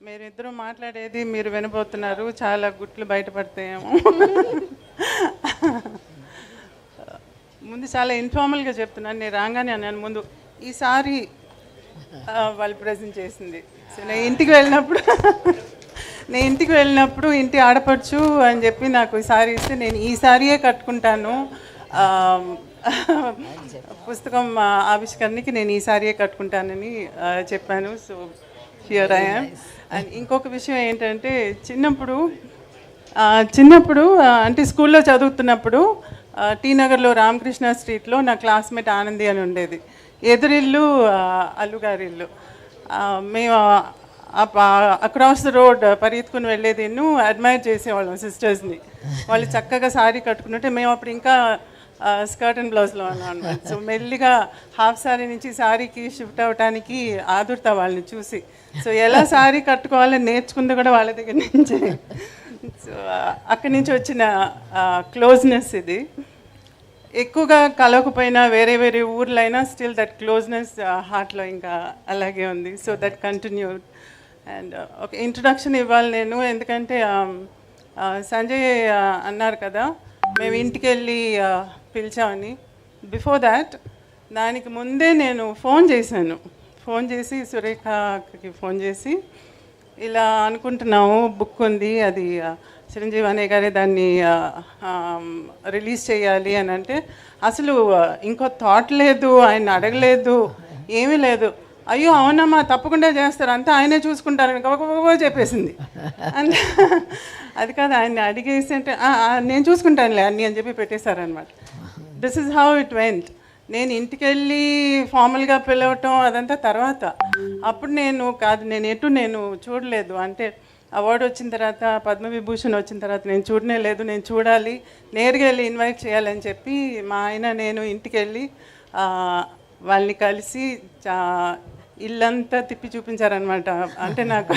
మీరిద్దరూ మాట్లాడేది మీరు వినబోతున్నారు. చాలా గుట్లు బయటపడతాయేమో. ముందు చాలా ఇన్ఫార్మల్గా చెప్తున్నాను. నేను రాగానే అన్నాను ముందు ఈసారి వాళ్ళు ప్రజెంట్ చేసింది. సో నేను ఇంటికి వెళ్ళినప్పుడు ఇంటి ఆడపడుచు అని చెప్పి నాకు ఈ సారీ ఇస్తే నేను ఈ సారీయే కట్టుకుంటాను. పుస్తకం ఆవిష్కరణకి నేను ఈ సారీయే కట్టుకుంటానని చెప్పాను. So here I am. And ఇంకొక విషయం ఏంటంటే చిన్నప్పుడు అంటే స్కూల్లో చదువుతున్నప్పుడు టీ నగర్లో రామకృష్ణ స్ట్రీట్లో నా క్లాస్మేట్ ఆనంది అని ఉండేది. ఎదురిల్లు అల్లుగారి ఇల్లు. మేము అక్రాస్ ద రోడ్ పరిగెత్తుకుని వెళ్ళేది అడ్మైర్ చేసేవాళ్ళం సిస్టర్స్ని. వాళ్ళు చక్కగా సారీ కట్టుకుంటుంటే మేము అప్పుడు ఇంకా స్కర్ట్ అండ్ బ్లౌజ్లో ఉన్నాం అనమాట. సో మెల్లిగా హాఫ్ సారీ నుంచి సారీకి షిఫ్ట్ అవ్వటానికి ఆదుర్తా వాళ్ళని చూసి. సో ఎలా సారీ కట్టుకోవాలని నేర్చుకుంది కూడా వాళ్ళ దగ్గర నుంచి. సో అక్కడి నుంచి వచ్చిన క్లోజ్నెస్ ఇది. ఎక్కువగా కలవకపోయినా వేరే వేరే ఊర్లైనా స్టిల్ దట్ క్లోజ్నెస్ హార్ట్లో ఇంకా అలాగే ఉంది. So that continued. అండ్ ఒక ఇంట్రొడక్షన్ ఇవ్వాలి నేను, ఎందుకంటే సంజయ్ అన్నారు కదా మేము ఇంటికి వెళ్ళి పిలిచామని. బిఫోర్ దాట్ దానికి ముందే నేను ఫోన్ చేసి సురేఖకి ఫోన్ చేసి ఇలా అనుకుంటున్నాము, బుక్ ఉంది, అది చిరంజీవి అనే గారే దాన్ని రిలీజ్ చేయాలి అని అంటే అసలు ఇంకో థాట్ లేదు, ఆయన అడగలేదు, ఏమీ లేదు. అయ్యో అవునమ్మా తప్పకుండా చేస్తారు, అంతా ఆయనే చూసుకుంటారని గబగబా చెప్పేసింది. అంటే అది కాదు, ఆయన్ని అడిగేసి అంటే నేను చూసుకుంటానులే అన్నీ అని చెప్పి పెట్టేశారనమాట. This is how it went. నేను ఇంటికి వెళ్ళి ఫార్మల్గా పిలవటం అదంతా తర్వాత. అప్పుడు నేను చూడలేదు. అంటే అవార్డు వచ్చిన తర్వాత, పద్మవిభూషణ్ వచ్చిన తర్వాత నేను చూడనే లేదు. నేను చూడాలి, నేరుగా వెళ్ళి ఇన్వైట్ చేయాలని చెప్పి మా ఆయన నేను ఇంటికి వెళ్ళి వాళ్ళని కలిసి ఇల్లంతా తిప్పి చూపించారనమాట. అంటే నాకు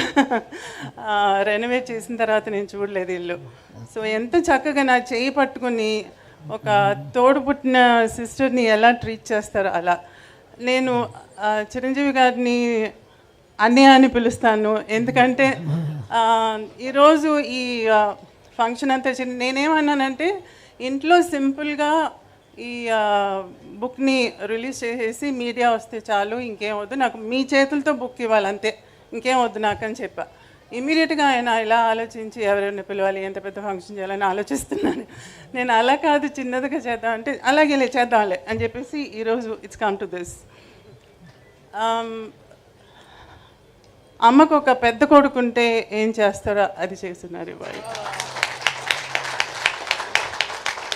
రెనోవేట్ చేసిన తర్వాత నేను చూడలేదు ఇల్లు. సో ఎంత చక్కగా నా చేయి పట్టుకుని ఒక తోడు పుట్టిన సిస్టర్ని ఎలా ట్రీట్ చేస్తారో అలా. నేను చిరంజీవి గారిని అన్నయ్య అని పిలుస్తాను, ఎందుకంటే ఈరోజు ఈ ఫంక్షన్ అంతా నేనేమన్నానంటే ఇంట్లో సింపుల్గా ఈ బుక్ని రిలీజ్ చేసేసి మీడియా వస్తే చాలు, ఇంకేం వద్దు నాకు, మీ చేతులతో బుక్ ఇవ్వాలంతే, ఇంకేం వద్దు నాకు అని చెప్పా. ఇమీడియట్గా ఆయన ఇలా ఆలోచించి ఎవరైనా పిలవాలి, ఎంత పెద్ద ఫంక్షన్ చేయాలని ఆలోచిస్తున్నాను. నేను అలా కాదు, చిన్నదిగా చేద్దాం అంటే అలాగే చేద్దాంలే అని చెప్పేసి ఈరోజు ఇట్స్ కమ్ టు దిస్. అమ్మకు ఒక పెద్ద కొడుకుంటే ఏం చేస్తారో అది చేస్తున్నారు ఇవాళ.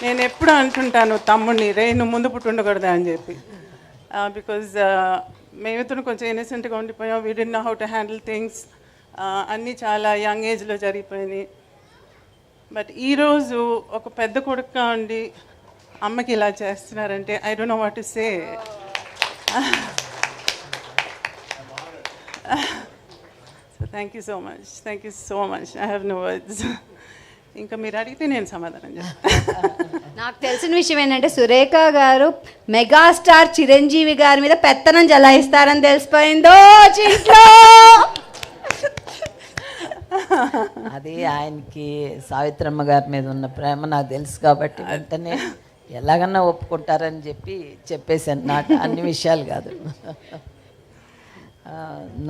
నేను ఎప్పుడు అంటుంటాను తమ్ముడిని, నువ్వు ముందు పుట్టి ఉండకూడదా అని చెప్పి. బికాజ్ మేమిద్దరం కొంచెం ఇన్నసెంట్గా ఉండిపోయాం. We did know how to handle things. అన్నీ చాలా యంగ్ ఏజ్లో జరిగిపోయినాయి. బట్ ఈరోజు ఒక పెద్ద కొడుకుగా ఉండి అమ్మకి ఇలా చేస్తున్నారంటే I don't know what to say. So thank you so much. I have no words. ఇంకా మీరు అడిగితే నేను సమాధానం చెప్తాను. నాకు తెలిసిన విషయం ఏంటంటే సురేఖ గారు మెగాస్టార్ చిరంజీవి గారి మీద పెత్తనం జలాయిస్తారని తెలిసిపోయిందో ఇంట్లో. అది ఆయనకి సావిత్రమ్మ గారి మీద ఉన్న ప్రేమ నాకు తెలుసు కాబట్టి వెంటనే ఎలాగన్నా ఒప్పుకుంటారని చెప్పేసాను. నాకు అన్ని విషయాలు కాదు,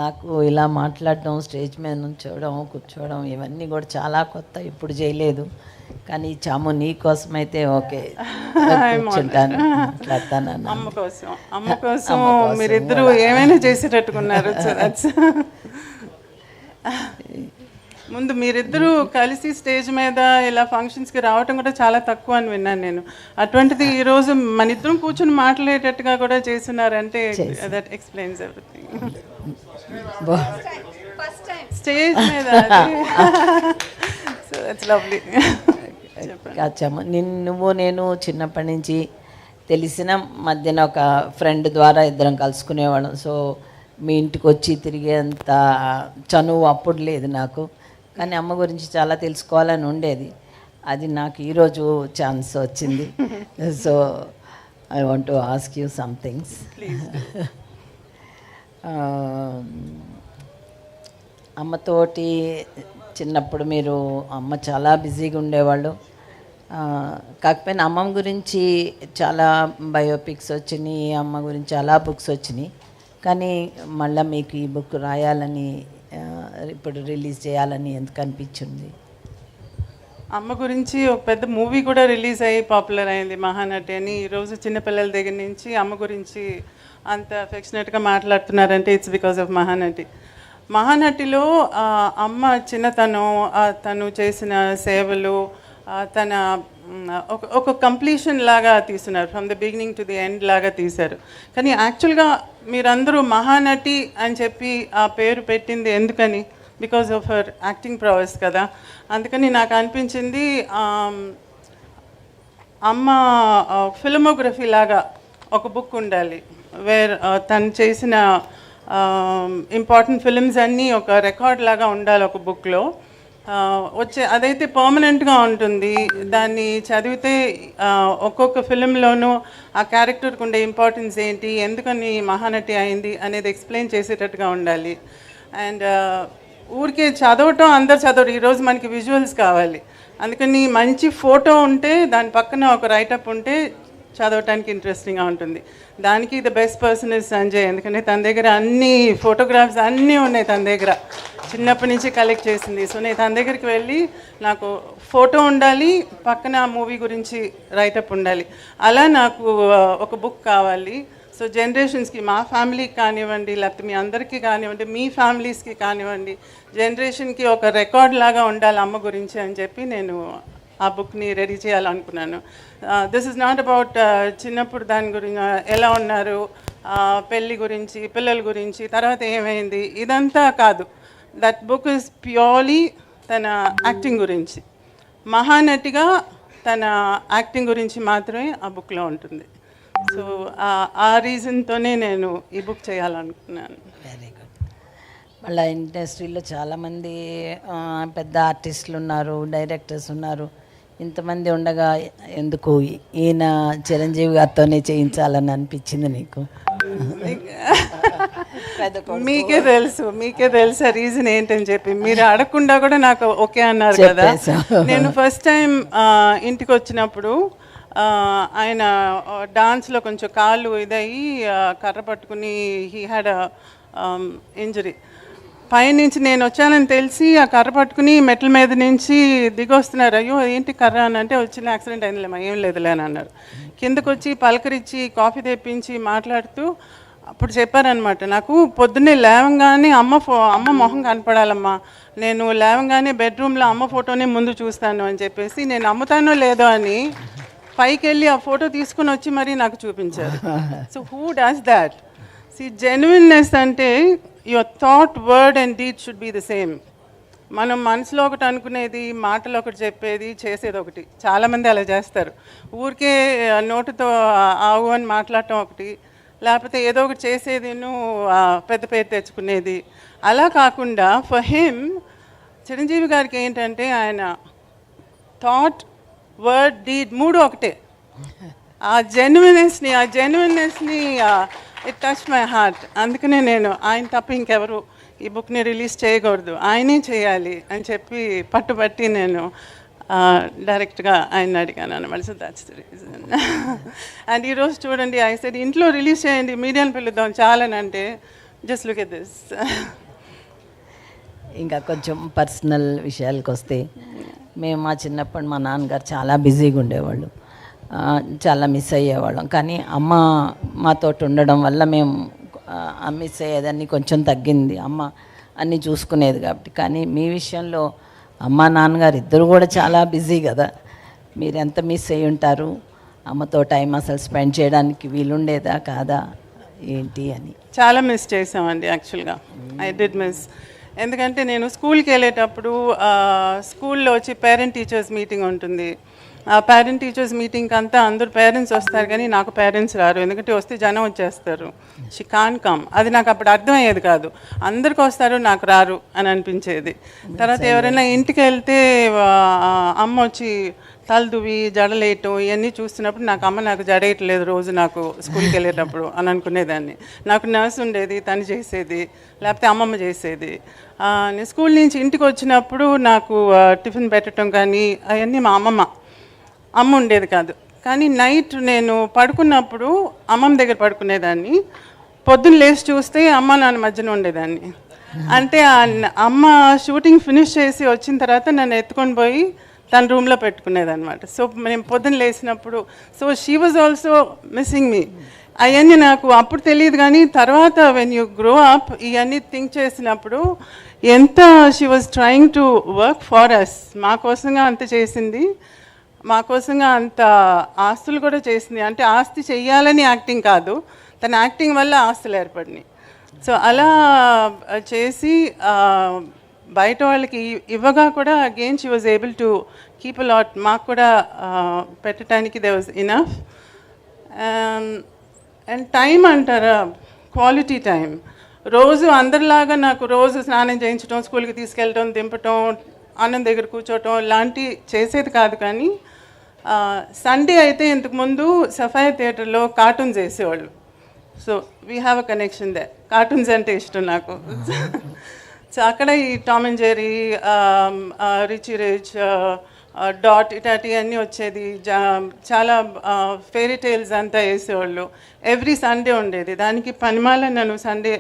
నాకు ఇలా మాట్లాడడం, స్టేజ్ మీద నుంచోవడం, కూర్చోవడం ఇవన్నీ కూడా చాలా కొత్త, ఇప్పుడు చేయలేదు. కానీ చాము నీ కోసం అయితే ఓకే కూర్చుంటాను, మాట్లాడతాను. అమ్మ కోసం మీరిద్దరూ ఏమైనా చేసేటట్టుకున్నారు. ముందు మీరిద్దరూ కలిసి స్టేజ్ మీద ఇలా ఫంక్షన్స్కి రావటం కూడా చాలా తక్కువ అని విన్నాను నేను. అటువంటిది ఈరోజు మన ఇద్దరం కూర్చొని మాట్లాడేటట్టుగా కూడా చేస్తున్నారంటే దట్ ఎక్స్ప్లెయిన్స్ ఎవ్రీథింగ్. స్టేజ్ మీద సో దట్స్ లవ్లీ. కాచమ్మ, నువ్వు నేను చిన్నప్పటి నుంచి తెలిసిన మధ్యన ఒక ఫ్రెండ్ ద్వారా ఇద్దరం కలుసుకునేవాళ్ళం. సో మీ ఇంటికి వచ్చి తిరిగేంత చనువు అప్పుడు లేదు నాకు, కానీ అమ్మ గురించి చాలా తెలుసుకోవాలని ఉండేది. అది నాకు ఈరోజు ఛాన్స్ వచ్చింది. So I want to ask you some things. అమ్మతోటి చిన్నప్పుడు మీరు అమ్మ చాలా బిజీగా ఉండేవాళ్ళు. కాకపోయినా అమ్మమ్మ గురించి చాలా బయోపిక్స్ వచ్చినాయి, అమ్మ గురించి చాలా బుక్స్ వచ్చినాయి. కానీ మళ్ళీ మీకు ఈ బుక్ రాయాలని ఇప్పుడు రిలీజ్ చేయాలని ఎందుకు అనిపించింది? అమ్మ గురించి ఒక పెద్ద మూవీ కూడా రిలీజ్ అయ్యి పాపులర్ అయింది, మహానటి అని. ఈరోజు చిన్నపిల్లల దగ్గర నుంచి అమ్మ గురించి అంత అఫెక్షనేట్గా మాట్లాడుతున్నారంటే ఇట్స్ బికాస్ ఆఫ్ మహానటి. మహానటిలో అమ్మ చిన్నతనం, తను చేసిన సేవలు, తన ఒక కంప్లీషన్ లాగా తీస్తున్నారు, from the beginning to the end లాగా తీశారు. కానీ యాక్చువల్గా మీరందరూ మహానటి అని చెప్పి ఆ పేరు పెట్టింది ఎందుకని? బికాజ్ ఆఫ్ హర్ యాక్టింగ్ ప్రొవెస్ కదా. అందుకని నాకు అనిపించింది అమ్మ ఫిల్మోగ్రఫీ లాగా ఒక బుక్ ఉండాలి, వేర్ తను చేసిన ఇంపార్టెంట్ ఫిల్మ్స్ అన్నీ ఒక రికార్డ్ లాగా ఉండాలి ఒక బుక్లో. అదైతే పర్మనెంట్గా ఉంటుంది. దాన్ని చదివితే ఒక్కొక్క ఫిలింలోనూ ఆ క్యారెక్టర్కి ఉండే ఇంపార్టెన్స్ ఏంటి, ఎందుకని మహానటి అయింది అనేది ఎక్స్ప్లెయిన్ చేసేటట్టుగా ఉండాలి. అండ్ ఊరికే చదవటం అందరు చదవరు, ఈరోజు మనకి విజువల్స్ కావాలి. అందుకని మంచి ఫోటో ఉంటే దాని పక్కన ఒక రైటప్ ఉంటే చదవటానికి ఇంట్రెస్టింగ్గా ఉంటుంది. దానికి the best person is Sanjay. ఎందుకంటే తన దగ్గర అన్ని ఫోటోగ్రాఫ్స్ అన్నీ ఉన్నాయి, తన దగ్గర చిన్నప్పటి నుంచి కలెక్ట్ చేసింది. సో నేను తన దగ్గరికి వెళ్ళి నాకు ఫోటో ఉండాలి, పక్కన మూవీ గురించి రైటప్ ఉండాలి, అలా నాకు ఒక బుక్ కావాలి. సో జనరేషన్స్కి, మా ఫ్యామిలీకి కానివ్వండి, లేకపోతే మీ అందరికీ కానివ్వండి, మీ ఫ్యామిలీస్కి కానివ్వండి, జనరేషన్కి ఒక రికార్డ్ లాగా ఉండాలి అమ్మ గురించి అని చెప్పి నేను ఆ బుక్ని రెడీ చేయాలనుకున్నాను. దిస్ ఇస్ నాట్ అబౌట్ చిన్నప్పుడు దాని గురించి ఎలా ఉన్నారు, పెళ్ళి గురించి, పిల్లల గురించి, తర్వాత ఏమైంది, ఇదంతా కాదు. దట్ బుక్ ఇస్ ప్యూర్లీ తన యాక్టింగ్ గురించి, మహానటిగా తన యాక్టింగ్ గురించి మాత్రమే ఆ బుక్లో ఉంటుంది. సో ఆ రీజన్తోనే నేను ఈ బుక్ చేయాలనుకున్నాను. Very good. మళ్ళీ ఇండస్ట్రీలో చాలామంది పెద్ద ఆర్టిస్టులు ఉన్నారు, డైరెక్టర్స్ ఉన్నారు. ఇంతమంది ఉండగా ఎందుకు ఈయన చిరంజీవి గారితోనే చేయించాలని అనిపించింది నీకు? మీకే తెలుసు ఆ రీజన్ ఏంటని చెప్పి. మీరు అడగకుండా కూడా నాకు ఓకే అన్నారు కదా. నేను ఫస్ట్ టైం ఇంటికి వచ్చినప్పుడు ఆయన డాన్స్లో కొంచెం కాళ్ళు ఇదయ్యి కర్ర పట్టుకుని హీ హ్యాడ్ ఇంజరీ. పైనుంచి నేను వచ్చానని తెలిసి ఆ కర్ర పట్టుకుని మెట్ల మీద నుంచి దిగొస్తున్నారు. అయ్యో ఏంటి కర్ర అని అంటే, వచ్చిన యాక్సిడెంట్ అయిందిలేమా, ఏం లేదులే అని అన్నారు. కిందకు వచ్చి పలకరించి కాఫీ తెప్పించి మాట్లాడుతూ అప్పుడు చెప్పారనమాట, నాకు పొద్దున్నే లేవంగానే అమ్మ మొహం కనపడాలమ్మా, నేను లేవంగానే బెడ్రూమ్లో అమ్మ ఫోటోనే ముందు చూస్తాను అని చెప్పేసి, నేను అమ్ముతానో లేదో అని పైకి వెళ్ళి ఆ ఫోటో తీసుకుని వచ్చి మరీ నాకు చూపించారు. So who does that? See genuineness అంటే your thought, word and deed should be the same. మనం మనసులో ఒకటి అనుకునేది, మాటలో ఒకటి చెప్పేది, చేసేది ఒకటి. చాలామంది అలా చేస్తారు. ఊరికే నోటుతో ఆవు అని మాట్లాడటం ఒకటి, లేకపోతే ఏదో ఒకటి చేసేది పెద్ద పేరు తెచ్చుకునేది. అలా కాకుండా ఫర్ హిమ్, చిరంజీవి గారికి ఏంటంటే ఆయన థాట్, వర్డ్, డీడ్ మూడు ఒకటే. ఆ జెన్యున్నెస్ని ఇట్ టచ్ మై హార్ట్. అందుకనే నేను ఆయన తప్ప ఇంకెవరు ఈ బుక్ని రిలీజ్ చేయకూడదు, ఆయనే చేయాలి అని చెప్పి పట్టుబట్టి నేను డైరెక్ట్గా ఆయన అడిగాను అనమాట. So that's the reason. And ఈరోజు చూడండి, ఐ సెడ్ ఇంట్లో రిలీజ్ చేయండి, మీడియాని పిలుద్దాం చాలనంటే, జస్ట్ లుక్ ఎట్ దిస్. ఇంకా కొంచెం పర్సనల్ విషయాలకు వస్తే, మేము మా చిన్నప్పుడు మా నాన్నగారు చాలా బిజీగా ఉండేవాళ్ళు, చాలా మిస్ అయ్యేవాళ్ళం. కానీ అమ్మ మాతో ఉండడం వల్ల మేము మిస్ అయ్యేదాన్ని కొంచెం తగ్గింది. అమ్మ అన్నీ చూసుకునేది కాబట్టి. కానీ మీ విషయంలో అమ్మ నాన్నగారు ఇద్దరు కూడా చాలా బిజీ కదా, మీరు ఎంత మిస్ అయ్యి ఉంటారు? అమ్మతో టైం అసలు స్పెండ్ చేయడానికి వీలుండేదా కాదా ఏంటి అని? చాలా మిస్ చేసామండి యాక్చువల్గా. I did miss. ఎందుకంటే నేను స్కూల్కి వెళ్ళేటప్పుడు స్కూల్లో వచ్చి పేరెంట్ టీచర్స్ మీటింగ్ ఉంటుంది. పేరెంట్ టీచర్స్ మీటింగ్కి అంతా అందరు పేరెంట్స్ వస్తారు కానీ నాకు పేరెంట్స్ రారు, ఎందుకంటే వస్తే జనం వచ్చేస్తారు. She can come. అది నాకు అప్పుడు అర్థమయ్యేది కాదు. అందరికి వస్తారు, నాకు రారు అని అనిపించేది. తర్వాత ఎవరైనా ఇంటికి వెళ్తే అమ్మ వచ్చి తలదువి జడలేయటం ఇవన్నీ చూస్తున్నప్పుడు నాకు జడేయట్లేదు రోజు నాకు స్కూల్కి వెళ్ళేటప్పుడు అని అనుకునేదాన్ని. నాకు నర్స్ ఉండేది, తను చేసేది, లేకపోతే అమ్మమ్మ చేసేది. నేను స్కూల్ నుంచి ఇంటికి వచ్చినప్పుడు నాకు టిఫిన్ పెట్టడం కానీ అవన్నీ మా అమ్మ ఉండేది కాదు. కానీ నైట్ నేను పడుకున్నప్పుడు అమ్మమ్మ దగ్గర పడుకునేదాన్ని. పొద్దున్న లేచి చూస్తే అమ్మ నాన్న మధ్యన ఉండేదాన్ని. అంటే అమ్మ షూటింగ్ ఫినిష్ చేసి వచ్చిన తర్వాత నన్ను ఎత్తుకొని పోయి తన రూమ్లో పెట్టుకునేదన్నమాట. సో నేను పొద్దున్న లేచినప్పుడు she was also missing me. అవన్నీ నాకు అప్పుడు తెలియదు, కానీ తర్వాత వెన్ యూ గ్రో అప్ ఇవన్నీ థింక్ చేసినప్పుడు ఎంత she was trying to work for us. మా కోసంగా అంత చేసింది, మా కోసంగా అంత ఆస్తులు కూడా చేసింది. అంటే ఆస్తి చెయ్యాలని యాక్టింగ్ కాదు, తన యాక్టింగ్ వల్ల ఆస్తులు ఏర్పడినాయి. సో అలా చేసి బయట వాళ్ళకి ఇవ్వగా కూడా again she was able to keep a lot. మాకు కూడా పెట్టడానికి they was enough. And time అంటారా, క్వాలిటీ టైం. రోజు అందరిలాగా నాకు రోజు స్నానం చేయించడం, స్కూల్కి తీసుకెళ్ళటం, దింపటం, అన్నం దగ్గర కూర్చోవటం లాంటి చేసేది కాదు. కానీ సండే అయితే ఇంతకుముందు సఫాయా థియేటర్లో కార్టూన్స్ వేసేవాళ్ళు. So we have a connection there. Cartoons అంటే ఇష్టం నాకు. సో అక్కడ ఈ Tom and Jerry, Richie Rich, డాట్ ఇటాటి వచ్చేది. చాలా ఫెయిరీ టైల్స్ అంతా వేసేవాళ్ళు. ఎవ్రీ సండే ఉండేది. దానికి పనిమాల నన్ను సండే,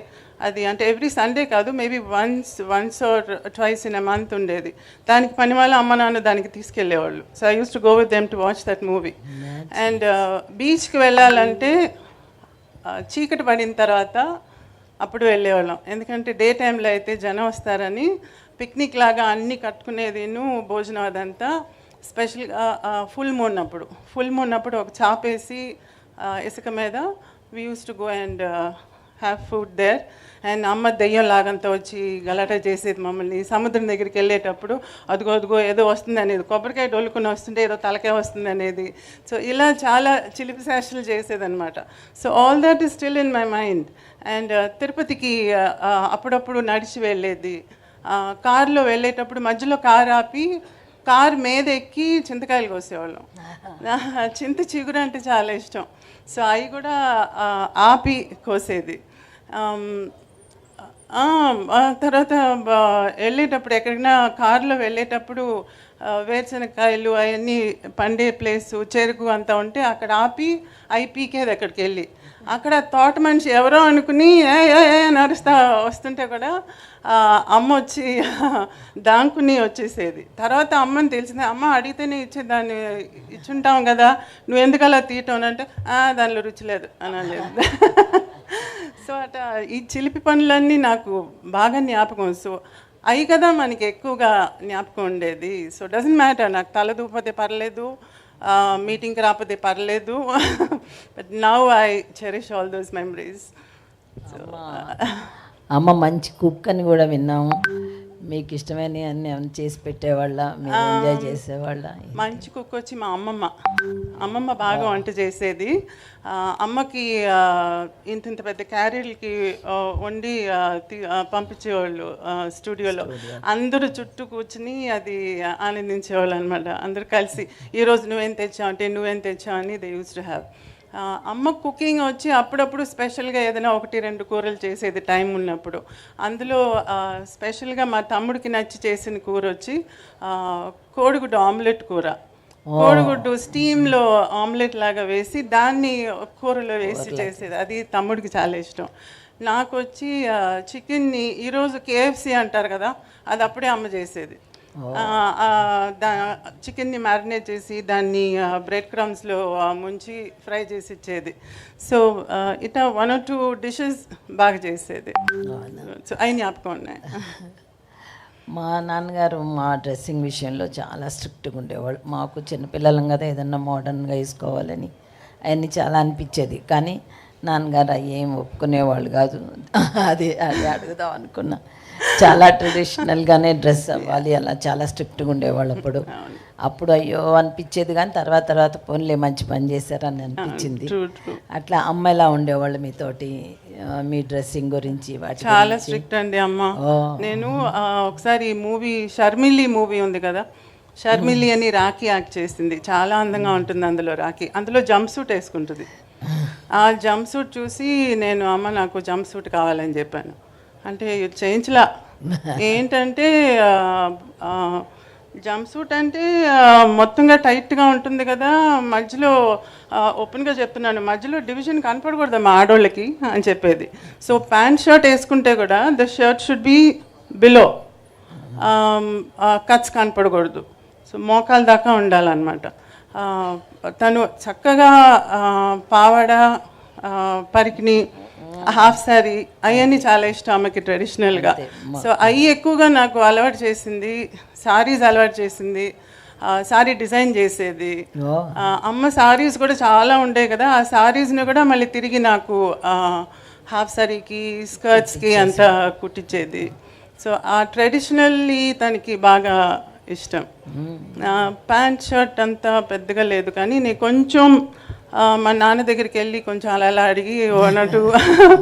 అది అంటే ఎవ్రీ సండే కాదు, maybe once or twice in a month ఉండేది. దానికి పనిమాల అమ్మ నాన్న దానికి తీసుకెళ్ళేవాళ్ళు. So I use to go with them to watch that movie. And బీచ్కి వెళ్ళాలంటే చీకటి పడిన తర్వాత అప్పుడు వెళ్ళేవాళ్ళం. ఎందుకంటే డే టైంలో అయితే జనం వస్తారని పిక్నిక్ లాగా అన్నీ కట్టుకునేది, భోజనం అదంతా. స్పెషల్గా ఫుల్ మూన్ అప్పుడు ఒక చాపేసి ఇసుక మీద we use to go and have food there. And అమ్మ దెయ్యం లాగంతా వచ్చి గలాటా చేసేది మమ్మల్ని. సముద్రం దగ్గరికి వెళ్ళేటప్పుడు అదిగో ఏదో వస్తుంది అనేది, కొబ్బరికాయ డొల్లుకుని వస్తుంటే ఏదో తలకాయ వస్తుంది అనేది. సో ఇలా చాలా చిలిపి శాస్త్రాలు చేసేదన్నమాట. So all that is still in my mind. And తిరుపతికి అప్పుడప్పుడు నడిచి వెళ్ళేది. కారులో వెళ్ళేటప్పుడు మధ్యలో కారు ఆపి కారు మీద ఎక్కి చింతకాయలు కోసేవాళ్ళం. చింత చిగురు అంటే చాలా ఇష్టం. సో అవి కూడా ఆపి కోసేది. తర్వాత వెళ్ళేటప్పుడు ఎక్కడికైనా కారులో వెళ్ళేటప్పుడు వేరుశనగకాయలు అవన్నీ పండే ప్లేసు, చెరుకు అంతా ఉంటే అక్కడ ఆపి అవి పీకేది. అక్కడికి వెళ్ళి అక్కడ తోట మనిషి ఎవరో అనుకుని నడుస్తా వస్తుంటే కూడా అమ్మ వచ్చి దాంకుని వచ్చేసేది. తర్వాత అమ్మని తెలిసింది, అమ్మ అడిగితేనే ఇచ్చేదాన్ని, ఇచ్చుంటాం కదా, నువ్వు ఎందుకు అలా తీయటం అంటే దానిలో రుచి లేదు అనలేదు. సో అట ఈ చిలిపి పనులన్నీ నాకు బాగా జ్ఞాపకం. సో అవి కదా మనకి ఎక్కువగా జ్ఞాపకం ఉండేది. సో డజంట్ మ్యాటర్, నాకు తల దూపతే పర్లేదు, మీటింగ్కి రాకపోతే పర్లేదు, but now I cherish all those memories. అమ్మ మంచి కుక్ అని కూడా విన్నాము. మీకు ఇష్టమైన అన్ని చేసి పెట్టేవాళ్ళ, మీరు ఎంజాయ్ చేసేవాళ్ళ? మంచి కుక్ వచ్చి మా అమ్మమ్మ బాగా వంట చేసేది. అమ్మకి ఇంత పెద్ద క్యారీలకి వండి పంపించేవాళ్ళు స్టూడియోలో. అందరూ చుట్టూ కూర్చుని అది ఆనందించేవాళ్ళు అనమాట. అందరూ కలిసి ఈరోజు నువ్వేం తెచ్చావు అంటే నువ్వేం తెచ్చావు అని దే యూస్ టు హ్యావ్. అమ్మ కుకింగ్ వచ్చి అప్పుడప్పుడు స్పెషల్గా ఏదైనా 1-2 కూరలు చేసేది టైం ఉన్నప్పుడు. అందులో స్పెషల్గా మా తమ్ముడికి నచ్చి చేసిన కూర వచ్చి కోడిగుడ్డు ఆమ్లెట్ కూర. కోడిగుడ్డు స్టీమ్లో ఆమ్లెట్ లాగా వేసి దాన్ని కూరలో వేసి చేసేది. అది తమ్ముడికి చాలా ఇష్టం. నాకు వచ్చి చికెన్ని ఈరోజు KFC అంటారు కదా, అది అప్పుడే అమ్మ చేసేది. చికెన్ని మ్యారినేట్ చేసి దాన్ని బ్రెడ్ క్రమ్స్లో ముంచి ఫ్రై చేసి ఇచ్చేది. సో ఇట్లా 1 or 2 డిషెస్ బాగా చేసేది. సో అవి జ్ఞాపకం ఉన్నాయి. మా నాన్నగారు మా డ్రెస్సింగ్ విషయంలో చాలా స్ట్రిక్ట్గా ఉండేవాళ్ళు. మాకు చిన్నపిల్లలం కదా, ఏదన్నా మోడర్న్గా వేసుకోవాలని అవన్నీ చాలా అనిపించేది. కానీ నాన్నగారు అవి ఏం ఒప్పుకునేవాళ్ళు కాదు. అది అది అడుగుదాం అనుకున్నా. చాలా ట్రెడిషనల్గానే డ్రెస్ అవ్వాలి, అలా చాలా స్ట్రిక్ట్గా ఉండేవాళ్ళు అప్పుడు అయ్యో అనిపించేది, కానీ తర్వాత పోన్లే మంచి పని చేశారని అనిపించింది. అట్లా అమ్మ ఎలా ఉండేవాళ్ళు మీతోటి, మీ డ్రెస్సింగ్ గురించి? చాలా స్ట్రిక్ట్ అండి అమ్మ. నేను ఒకసారి ఈ మూవీ షర్మిలి మూవీ ఉంది కదా, షర్మిలి అని రాఖీ యాక్ట్ చేసింది. చాలా అందంగా ఉంటుంది అందులో రాఖీ. అందులో జంప్ సూట్ వేసుకుంటుంది. ఆ జంప్ సూట్ చూసి నేను అమ్మ నాకు జంప్ సూట్ కావాలని చెప్పాను. అంటే చేయించలా. ఏంటంటే జంప్ సూట్ అంటే మొత్తంగా టైట్గా ఉంటుంది కదా, మధ్యలో ఓపెన్గా చెప్తున్నాను, మధ్యలో డివిజన్ కనపడకూడదు మా ఆడోళ్ళకి అని చెప్పేది. సో ప్యాంట్ షర్ట్ వేసుకుంటే కూడా the shirt should be below, cuts కనపడకూడదు. సో మోకాల దాకా ఉండాలన్నమాట. తను చక్కగా పావడ, పరికిణి, హాఫ్ శారీ అవన్నీ చాలా ఇష్టం అమ్మకి ట్రెడిషనల్గా. సో అవి ఎక్కువగా నాకు అలవాటు చేసింది. సారీస్ అలవాటు చేసింది. సారీ డిజైన్ చేసేది అమ్మ. సారీస్ కూడా చాలా ఉండేవి కదా, ఆ సారీస్ని కూడా మళ్ళీ తిరిగి నాకు హాఫ్ శారీకి, స్కర్ట్స్కి అంతా కుట్టించేది. సో ఆ ట్రెడిషనల్లీ తనకి బాగా ఇష్టం. ప్యాంట్ షర్ట్ అంతా పెద్దగా లేదు, కానీ నేను కొంచెం మా నాన్న దగ్గరికి వెళ్ళి కొంచెం అలా అడిగి అన్నట్టు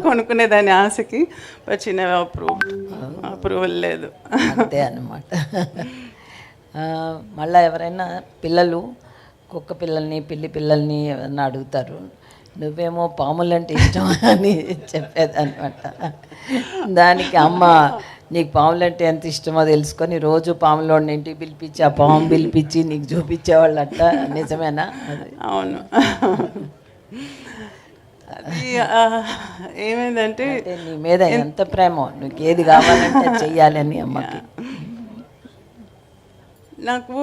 కొనుక్కునేదాన్ని ఆశకి. వచ్చిన అప్రూవల్ లేదు. అంతే అన్నమాట. మళ్ళీ ఎవరైనా పిల్లలు కుక్క పిల్లల్ని, పిల్లి పిల్లల్ని ఎవరన్నా అడుగుతారు, నువ్వేమో పాములంటే ఇష్టం అని చెప్పేదన్నమాట. దానికి అమ్మ నీకు పాములంటే ఎంత ఇష్టమో తెలుసుకొని రోజు పాములోని ఇంటికి పిలిపించి ఆ పాము పిలిపించి నీకు చూపించేవాళ్ళట. నిజమేనా? అవును. అది ఏమైందంటే నీ మీద ఎంత ప్రేమ, నీకు ఏది కావాలంటే చెయ్యాలని అమ్మకి. నాకు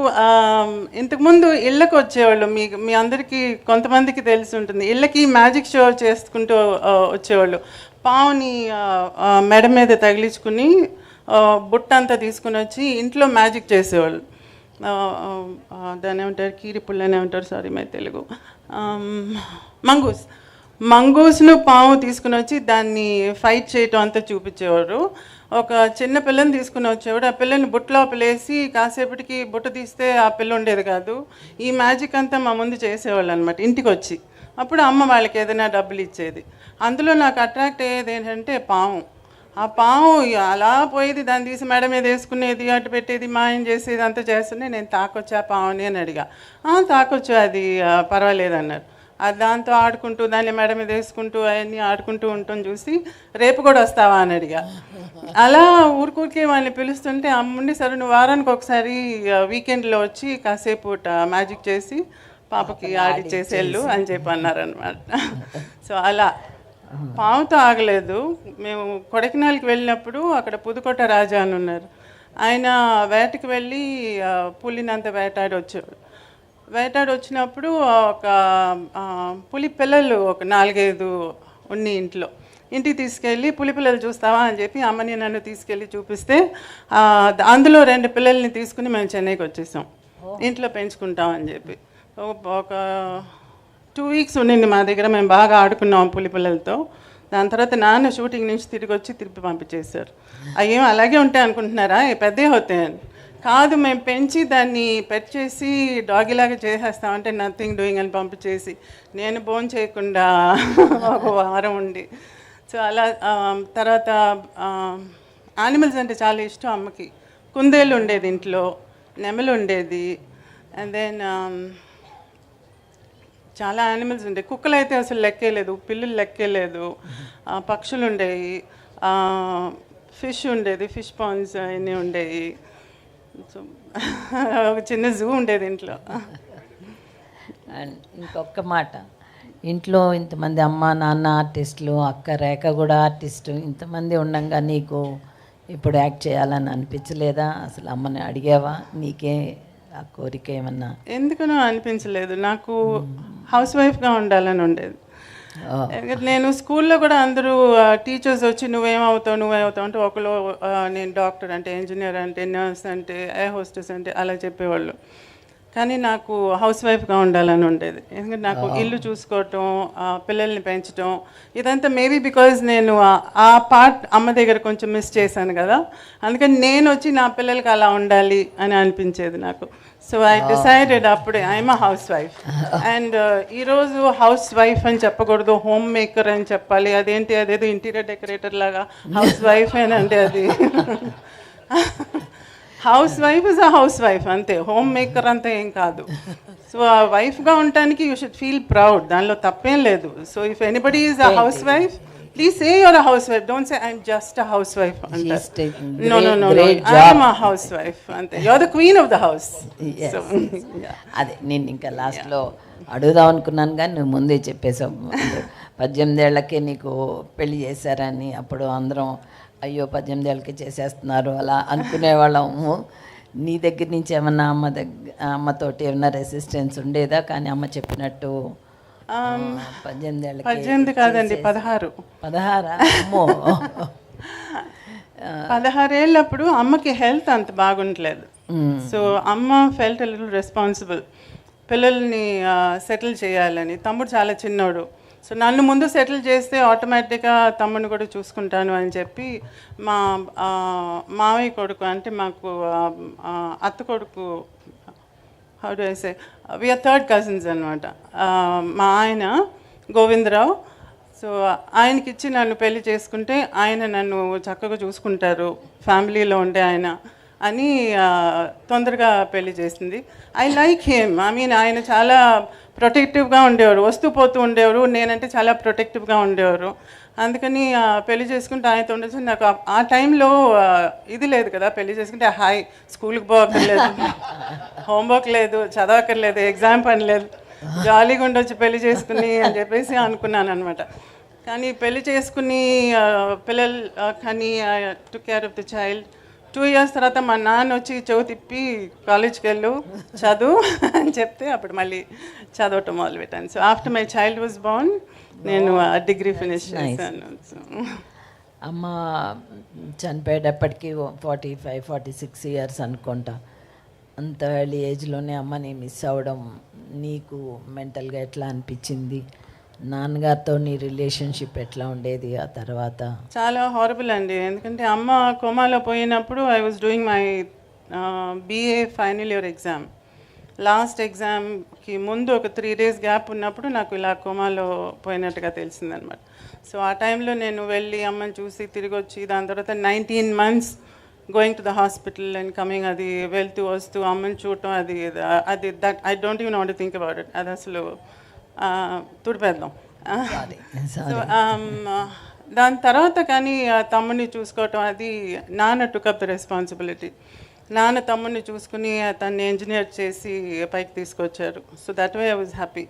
ఇంతకుముందు ఇళ్ళకి వచ్చేవాళ్ళు, మీ అందరికీ కొంతమందికి తెలిసి ఉంటుంది, ఇళ్ళకి మ్యాజిక్ షో చేసుకుంటూ వచ్చేవాళ్ళు. పావుని మెడ మీద తగిలించుకుని బుట్ట అంతా తీసుకుని వచ్చి ఇంట్లో మ్యాజిక్ చేసేవాళ్ళు. దాన్ని ఏమంటారు, కీరిపుళ్ళనే ఉంటారు, సారీ మై తెలుగు, మంగూస్ను పాము తీసుకుని వచ్చి దాన్ని ఫైట్ చేయటం అంతా చూపించేవారు. ఒక చిన్న పిల్లని తీసుకుని వచ్చేవాడు, ఆ పిల్లని బుట్టలో పిలేసి కాసేపటికి బుట్ట తీస్తే ఆ పిల్ల ఉండేది కాదు. ఈ మ్యాజిక్ అంతా మా ముందు చేసేవాళ్ళు అనమాట ఇంటికి వచ్చి. అప్పుడు అమ్మ వాళ్ళకి ఏదైనా డబ్బులు ఇచ్చేది. అందులో నాకు అట్రాక్ట్ అయ్యేది ఏంటంటే పాము. ఆ పాము అలా పోయేది, దాన్ని తీసి మేడ మీద వేసుకునేది, అటు పెట్టేది, మాయం చేసేది, అంతా చేస్తుంటే నేను తాకొచ్చా పావుని అని అడిగా. తాకొచ్చు, అది పర్వాలేదు అన్నారు. అది దాంతో ఆడుకుంటూ దాన్ని మేడ మీద వేసుకుంటూ అవన్నీ ఆడుకుంటూ ఉంటాం చూసి రేపు కూడా వస్తావా అని అడిగా. అలా ఊరికూరికే వాళ్ళని పిలుస్తుంటే అమ్ముండి సరే నువ్వు వారానికి ఒకసారి వీకెండ్లో వచ్చి కాసేపు మ్యాజిక్ చేసి పాపకి ఆడిచ్చేసి వెళ్ళు అని చెప్పి అన్నారనమాట. సో అలా పాముతో ఆగలేదు. మేము కొడైకెనాల్కి వెళ్ళినప్పుడు అక్కడ పుదుకోట రాజా అని ఉన్నారు. ఆయన వేటకి వెళ్ళి పులినంత వేటాడి వచ్చాడు. వేటాడి వచ్చినప్పుడు ఒక పులి పిల్లలు ఒక 4-5 ఉన్ని ఇంటికి తీసుకెళ్ళి పులి పిల్లలు చూస్తావా అని చెప్పి అమ్మని నన్ను తీసుకెళ్ళి చూపిస్తే అందులో 2 పిల్లల్ని తీసుకుని మేము చెన్నైకి వచ్చేసాం. ఇంట్లో పెంచుకుంటాం అని చెప్పి. ఒక 2 వీక్స్ ఉండింది మా దగ్గర. మేము బాగా ఆడుకున్నాం పులి పిల్లలతో. దాని తర్వాత నాన్న షూటింగ్ నుంచి తిరిగి వచ్చి తిరిగి పంపించేశారు. అవి అలాగే ఉంటాయి అనుకుంటున్నారా, పెద్దవి అవుతాయని. కాదు, మేము పెంచి దాన్ని పెట్ చేసి డాగిలాగా చేసేస్తామంటే నథింగ్ డూయింగ్ అని పంపించేసి నేను భోజనం చేయకుండా ఒక వారం ఉండి. సో అలా తర్వాత యానిమల్స్ అంటే చాలా ఇష్టం అమ్మకి. కుందేళ్ళు ఉండేది ఇంట్లో, నెమలు ఉండేది, అండ్ దెన్ చాలా యానిమల్స్ ఉండేవి. కుక్కలు అయితే అసలు లెక్కేలేదు, పిల్లులు లెక్కేలేదు, పక్షులు ఉండేవి, ఫిష్ ఉండేది, ఫిష్ పాండ్స్ అవన్నీ ఉండేవి. సో ఒక చిన్న జూ ఉండేది ఇంట్లో. అండ్ ఇంకొక మాట, ఇంట్లో ఇంతమంది అమ్మ నాన్న ఆర్టిస్టులు, అక్క రేఖ కూడా ఆర్టిస్టు, ఇంతమంది ఉండగా నీకు ఇప్పుడు యాక్ట్ చేయాలని అనిపించలేదా? అసలు అమ్మని అడిగావా? నీకే ఆ కోరిక ఏమన్నా? ఎందుకనో అనిపించలేదు. నాకు హౌస్ వైఫ్గా ఉండాలని ఉండేది. నేను స్కూల్లో కూడా అందరూ టీచర్స్ వచ్చి నువ్వేమవుతావు అంటే ఒకళ్ళు నేను డాక్టర్ అంటే, ఇంజనీర్ అంటే, నర్స్ అంటే, ఎయిర్ హోస్టెస్ అంటే అలా చెప్పేవాళ్ళు. కానీ నాకు హౌస్ వైఫ్గా ఉండాలని ఉండేది. ఎందుకంటే నాకు ఇల్లు చూసుకోవటం, పిల్లల్ని పెంచడం, ఇదంతా మేబీ బికాజ్ నేను ఆ పార్ట్ అమ్మ దగ్గర కొంచెం మిస్ చేశాను కదా, అందుకని నేను వచ్చి నా పిల్లలకి అలా ఉండాలి అని అనిపించేది నాకు. సో ఐ డిసైడెడ్ అప్పుడే I'm a house wife. And ఈరోజు హౌస్ వైఫ్ అని చెప్పకూడదు, హోమ్ మేకర్ అని చెప్పాలి. అదేంటి, అదేదో ఇంటీరియర్ డెకరేటర్ లాగా హౌస్ వైఫ్ అంటే అది house wife is a housewife అంతే, హోమ్ మేకర్ అంతా ఏం కాదు. సో ఆ వైఫ్గా ఉండటానికి యూ షుడ్ ఫీల్ ప్రౌడ్, దానిలో తప్పేం లేదు. So if anybody is a housewife, please say your a housewife, don't say I'm just a housewife అంటే. No no no no, I'm a housewife అంతే, you are the queen of the house. So అదే నేను ఇంకా లాస్ట్లో అడుగుదాం అనుకున్నాను కానీ నువ్వు ముందే చెప్పేసావు. 18 ఏళ్ళకే నీకు పెళ్లి చేశారని. అప్పుడు అందరం అయ్యో 18 ఏళ్ళకి చేసేస్తున్నారు అలా అనుకునేవాళ్ళము. నీ దగ్గర నుంచి ఏమన్నా అమ్మతోటి ఏమన్నా రెసిస్టెన్స్ ఉండేదా? కానీ అమ్మ చెప్పినట్టు 18 ఏళ్ళకి 18 కాదండి, 16. 16? అమ్మో. 16 ఏళ్ళప్పుడు అమ్మకి హెల్త్ అంత బాగుండలేదు. సో అమ్మ ఫెల్ట్ లిటిల్ రెస్పాన్సిబుల్, పిల్లల్ని సెటిల్ చేయాలని. తమ్ముడు చాలా చిన్నోడు, సో నన్ను ముందు సెటిల్ చేస్తే ఆటోమేటిక్గా తమ్ముడిని కూడా చూసుకుంటాను అని చెప్పి మా మావయ్య కొడుకు, అంటే మాకు అత్త కొడుకు, how do I say, we are third cousins అనమాట, మా ఆయన గోవిందరావు. సో ఆయనకి ఇచ్చి నన్ను పెళ్లి చేసుకుంటే ఆయన నన్ను చక్కగా చూసుకుంటారు, ఫ్యామిలీలో ఉండే ఆయన అని తొందరగా పెళ్లి చేసింది. I like him, I mean ఆయన చాలా ప్రొటెక్టివ్గా ఉండేవారు, వస్తూ పోతూ ఉండేవారు, నేనంటే చాలా ప్రొటెక్టివ్గా ఉండేవారు. అందుకని పెళ్లి చేసుకుంటే ఆయనతో ఉండేసి నాకు ఆ టైంలో ఇది లేదు కదా, పెళ్లి చేసుకుంటే హాయ్ స్కూల్కి పోవక్కర్లేదు, హోంవర్క్ లేదు, చదవక్కర్లేదు, ఎగ్జామ్ పని లేదు, జాలీగా ఉండొచ్చు పెళ్లి చేసుకుని అని చెప్పేసి అనుకున్నాను అనమాట. కానీ పెళ్లి చేసుకుని పిల్లలు కానీ took care of the child. 2 years తర్వాత మా నాన్న వచ్చి చెవి తిప్పి కాలేజ్కి వెళ్ళు చదువు అని చెప్తే అప్పుడు మళ్ళీ చదవటం మొదలుపెట్టాను. So after my child was Born నేను డిగ్రీ ఫినిష్ చేశాను. అమ్మ చనిపోయేటప్పటికి 45-46 years అనుకుంటా. అంత ఎర్లీ ఏజ్లోనే అమ్మని మిస్ అవ్వడం నీకు మెంటల్గా ఎట్లా అనిపించింది? నాన్నగారితో నీ రిలేషన్షిప్ ఎట్లా ఉండేది ఆ తర్వాత? చాలా హారబుల్ అండి, ఎందుకంటే అమ్మ కోమాలో పోయినప్పుడు I was doing my BA final year exam. Last ఎగ్జామ్కి ముందు ఒక 3 days గ్యాప్ ఉన్నప్పుడు నాకు ఇలా కోమాలో పోయినట్టుగా తెలిసిందనమాట. సో ఆ టైంలో నేను వెళ్ళి అమ్మని చూసి తిరిగి వచ్చి, దాని తర్వాత 19 months going to the hospital and coming, అది వెళ్తూ వస్తూ అమ్మని చూడటం, అది that I don't even want to think about it. అది అసలు తుడిపేద్దాం. సో దాని తర్వాత కానీ తమ్ముడిని చూసుకోవటం, అది నాన్న టుక్ అప్ ద రెస్పాన్సిబిలిటీ. నాన్న తమ్ముడిని చూసుకుని తన్ని ఇంజనీర్ చేసి పైకి తీసుకొచ్చారు. So that way I was happy.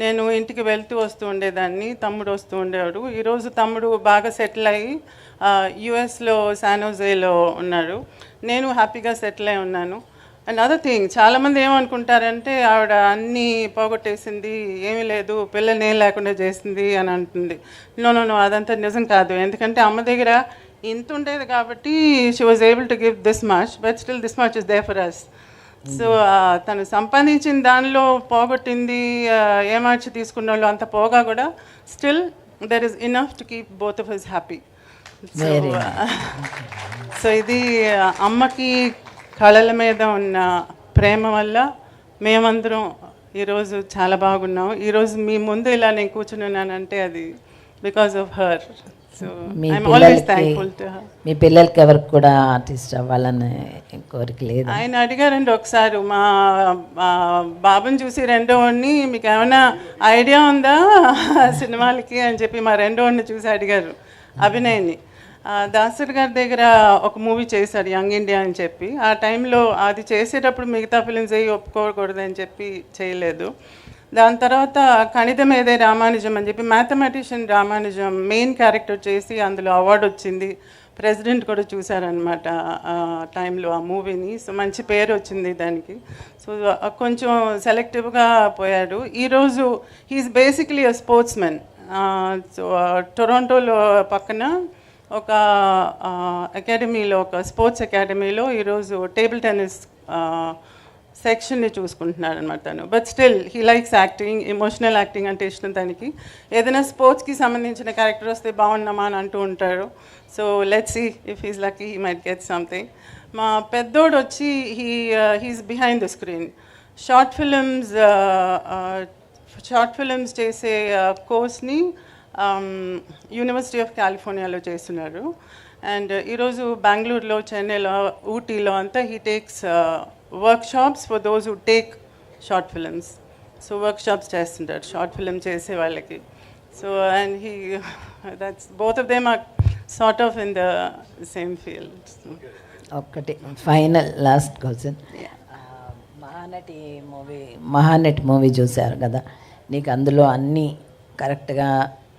నేను ఇంటికి వెళ్తూ వస్తూ ఉండేదాన్ని, తమ్ముడు వస్తూ ఉండేవాడు. ఈరోజు తమ్ముడు బాగా సెటిల్ అయ్యి యుఎస్లో శానోజేలో ఉన్నాడు, నేను హ్యాపీగా సెటిల్ అయి ఉన్నాను. అండ్ అదర్ థింగ్, చాలామంది ఏమనుకుంటారంటే ఆవిడ అన్నీ పోగొట్టేసింది, ఏమీ లేదు, పిల్లల్ని ఏం లేకుండా చేసింది అని అంటుంది. నో నో నో, అదంతా నిజం కాదు. ఎందుకంటే అమ్మ దగ్గర ఇంత ఉండేది కాబట్టి she was able to give this much, but still this much is there for us. So తను సంపాదించిన దానిలో పోగొట్టింది, ఏమార్చి తీసుకున్న వాళ్ళు అంత పోగా కూడా still there is enough to keep both of us happy. So ఇది అమ్మకి కళల మీద ఉన్న ప్రేమ వల్ల మేమందరం ఈరోజు చాలా బాగున్నాం. ఈరోజు మీ ముందు ఇలా నేను కూర్చున్నానంటే అది because of her. So I'm always thankful to her. మీ పిల్లలకి ఎవరికి కూడా ఆర్టిస్ట్ అవ్వాలని కోరిక లేదు? ఆయన అడిగారండి ఒకసారి, మా బాబుని చూసి రెండోవాడిని, మీకు ఏమైనా ఐడియా ఉందా సినిమాలకి అని చెప్పి మా రెండోవాడిని చూసి అడిగారు, అభినయ్ని. దాసరి గారి దగ్గర ఒక మూవీ చేశాడు యంగ్ ఇండియా అని చెప్పి. ఆ టైంలో అది చేసేటప్పుడు మిగతా ఫిలిమ్స్ అయ్యి ఒప్పుకోకూడదని చెప్పి చేయలేదు. దాని తర్వాత కణితం ఏదే రామానుజం అని చెప్పి మ్యాథమెటిషియన్ రామానుజం మెయిన్ క్యారెక్టర్ చేసి అందులో అవార్డు వచ్చింది. ప్రెసిడెంట్ కూడా చూశారనమాట ఆ టైంలో ఆ మూవీని. సో మంచి పేరు వచ్చింది దానికి. సో కొంచెం సెలెక్టివ్గా పోయాడు. ఈరోజు he is basically a sports men. So టొరంటోలో పక్కన ఒక అకాడమీలో, ఒక స్పోర్ట్స్ అకాడమీలో ఈరోజు టేబుల్ టెన్నిస్ సెక్షన్ని చూసుకుంటున్నాడు అనమాట తను. But still he likes acting, emotional acting అంటే ఇష్టం తనకి. ఏదైనా స్పోర్ట్స్కి సంబంధించిన క్యారెక్టర్ వస్తే బాగున్నామా అని అంటూ ఉంటారు. So let's see if he's lucky he might get something. మా పెద్దోడు వచ్చి he's behind the screen. Short films చేసే కోర్స్ని యూనివర్సిటీ ఆఫ్ కాలిఫోర్నియాలో చేస్తున్నారు. అండ్ ఈరోజు బెంగళూరులో, చెన్నైలో, ఊటీలో అంతా he takes workshops for those who take short films. So workshops చేస్తుంటారు షార్ట్ ఫిలిం చేసే వాళ్ళకి. So and he that's both of them are sort of in the same field. ఒక్కటి final last question. Mahanati movie చూశారు కదా, నీకు అందులో అన్నీ కరెక్ట్గా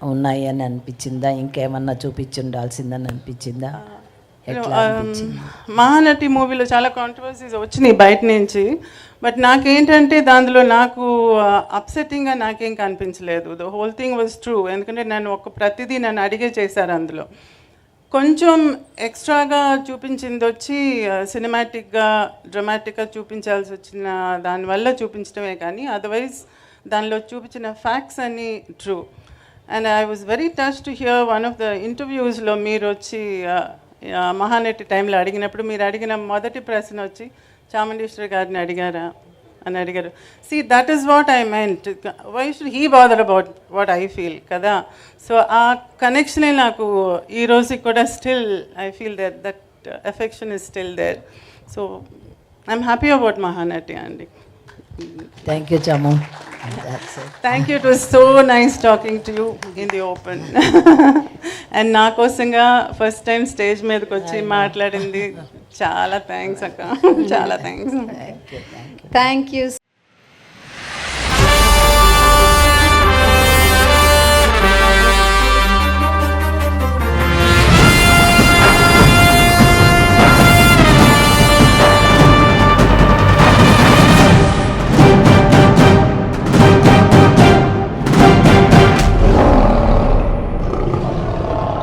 ఉన్నాయి అని అనిపించిందా? ఇంకేమన్నా చూపించి ఉండాల్సిందని అనిపించిందా? ఎట్లా అనిపించింది? మహానటి మూవీలో చాలా కాంట్రవర్సీస్ వచ్చినాయి బయట నుంచి. బట్ నాకేంటంటే దానిలో నాకు అప్సెట్టింగ్గా నాకేం కనిపించలేదు. The whole thing was true. ఎందుకంటే నన్ను ప్రతిదీ నన్ను అడిగే చేశారు. అందులో కొంచెం ఎక్స్ట్రాగా చూపించింది వచ్చి సినిమాటిక్గా, డ్రమాటిక్గా చూపించాల్సి వచ్చిన దానివల్ల చూపించడమే కానీ అదర్వైజ్ దానిలో చూపించిన ఫ్యాక్ట్స్ అన్నీ true. And I was very touch to hear one of the ఇంటర్వ్యూస్లో మీరు వచ్చి మహానటి టైంలో అడిగినప్పుడు మీరు అడిగిన మొదటి ప్రశ్న వచ్చి చాముండేశ్వరి గారిని అడిగారా అని అడిగారు. See, that is what I meant. Why should he bother about what I feel కదా? సో ఆ కనెక్షనే నాకు ఈ రోజుకి కూడా still I feel that affection is still there. So I'm happy about Mahanati అండి. Thank you Chamu. Thank you. It was so nice talking to you in the open. And నా కోసంగా ఫస్ట్ టైం స్టేజ్ మీదకి వచ్చి మాట్లాడింది చాలా థ్యాంక్స్ అక్క. చాలా thanks. Thank you.